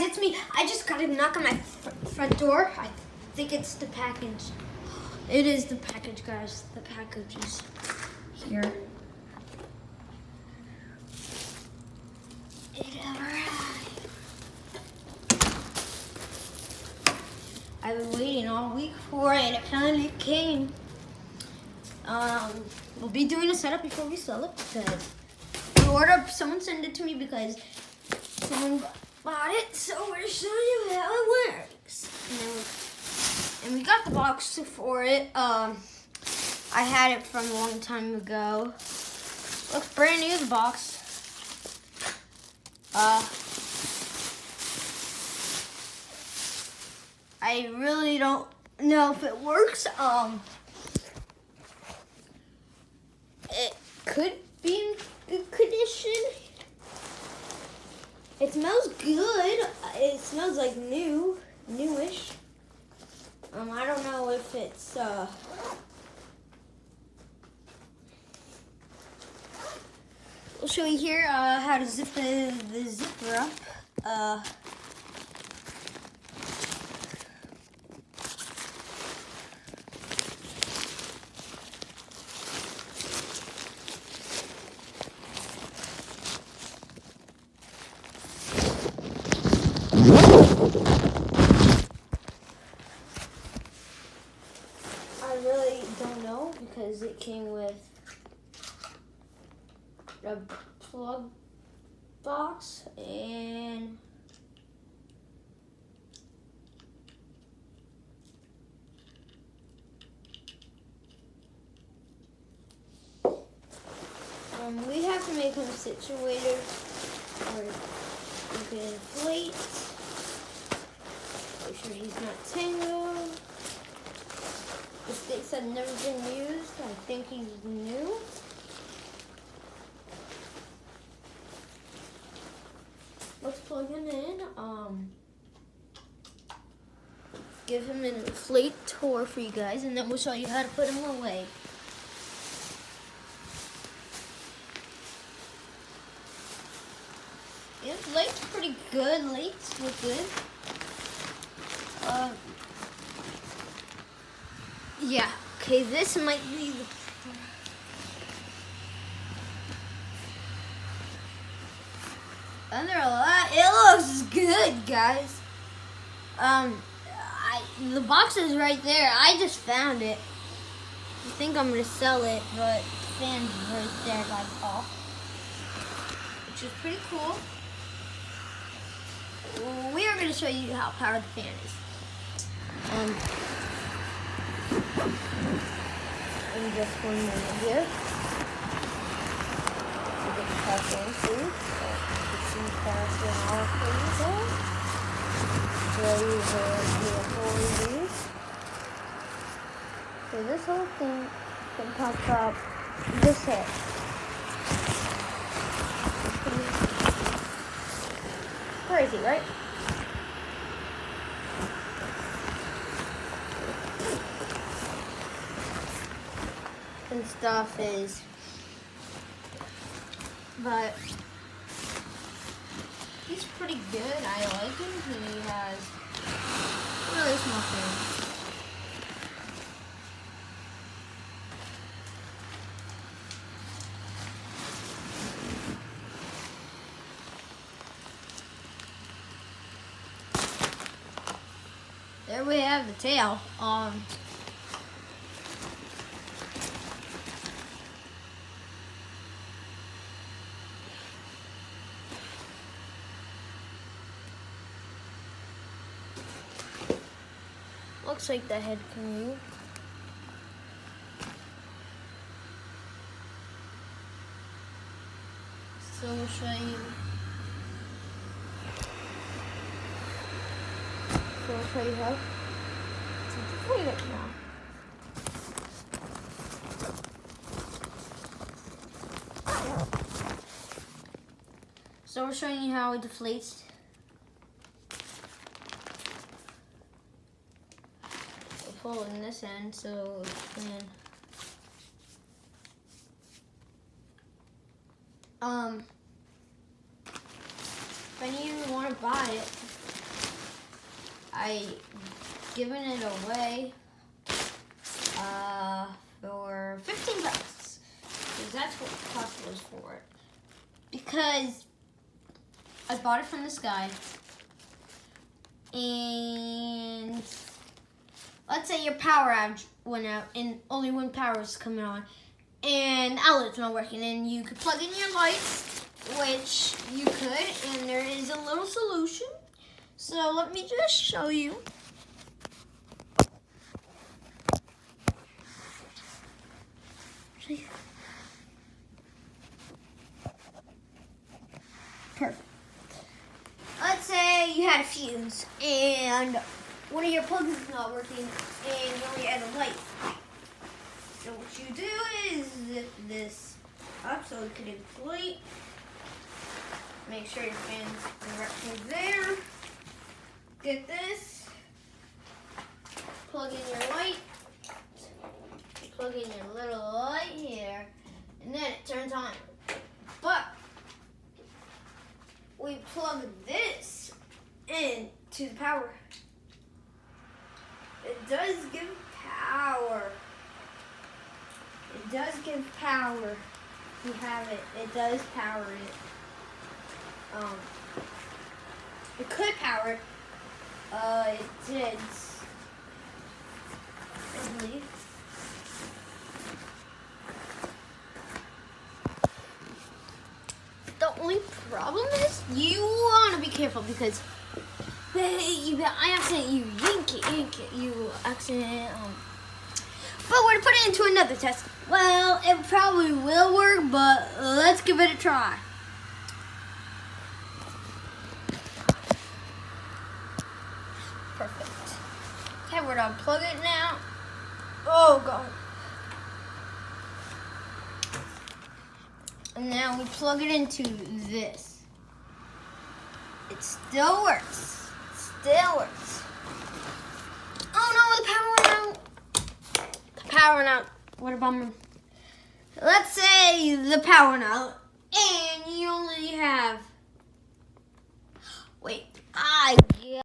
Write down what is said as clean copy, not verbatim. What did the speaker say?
it's me. I just got a knock on my front door. I think it's the package. It is the package, guys. The package is here. It arrived. I've been waiting all week for it, and it finally came. We'll be doing a setup before we sell it because someone sent it to me because someone bought it, so we're gonna show you how it works. And we got the box for it. I had it from a long time ago. Looks brand new, the box. I really don't know if it works. It could be in good condition. It smells good. It smells like newish. I don't know if it's we'll show you here how to zip the zipper up. I really don't know because it came with a plug box and we have to make him situated or you can inflate. Make sure he's not tangled. The sticks have never been used. I think he's new. Let's plug him in. Give him an inflate tour for you guys, and then we'll show you how to put him away. Yeah, late's pretty good. Late's look good. Yeah. Okay, this might be the. Under a lot. It looks good, guys. The box is right there. I just found it. I think I'm gonna sell it, but the fan's right there by the ball, which is pretty cool. We are gonna show you how powerful the fan is. And just one minute here. We get the power in too. Some faster and all for you guys. So this whole thing can pop up this head. Crazy, right? And stuff is, but he's pretty good. I like him. He has really small fan. There we have the tail. Looks like the head can move. So we'll show you. How to deflate it now. So we're showing you how it deflates. We'll pull in this end so it can. If any of you want to buy it, I given it away for 15 bucks. Because that's what the cost was for it. Because I bought it from this guy. And let's say your power outage went out and only one power is coming on. And outlet's not working. And you could plug in your lights, which you could. And there is a little solution. So let me just show you. Perfect. Let's say you had a fuse and one of your plugs is not working and you only had a light. So what you do is zip this up so it could inflate. Make sure your fan's directly there. Get this. Plug in your light. Plug in your little light here. And then it turns on. But we plug this into the power. It does give power. It does give power. You have it. It does power it. It could power it. It did. I believe. The only problem is you want to be careful because I accidentally yank it, you accidentally. But we're gonna put it into another test. Well, it probably will work, but let's give it a try. Perfect. Okay, we're gonna plug it now. Oh God. And now we plug it into this. It still works. It still works. Oh no, the power went out. The power went out. What a bummer. Let's say the power went out and you only have. Wait,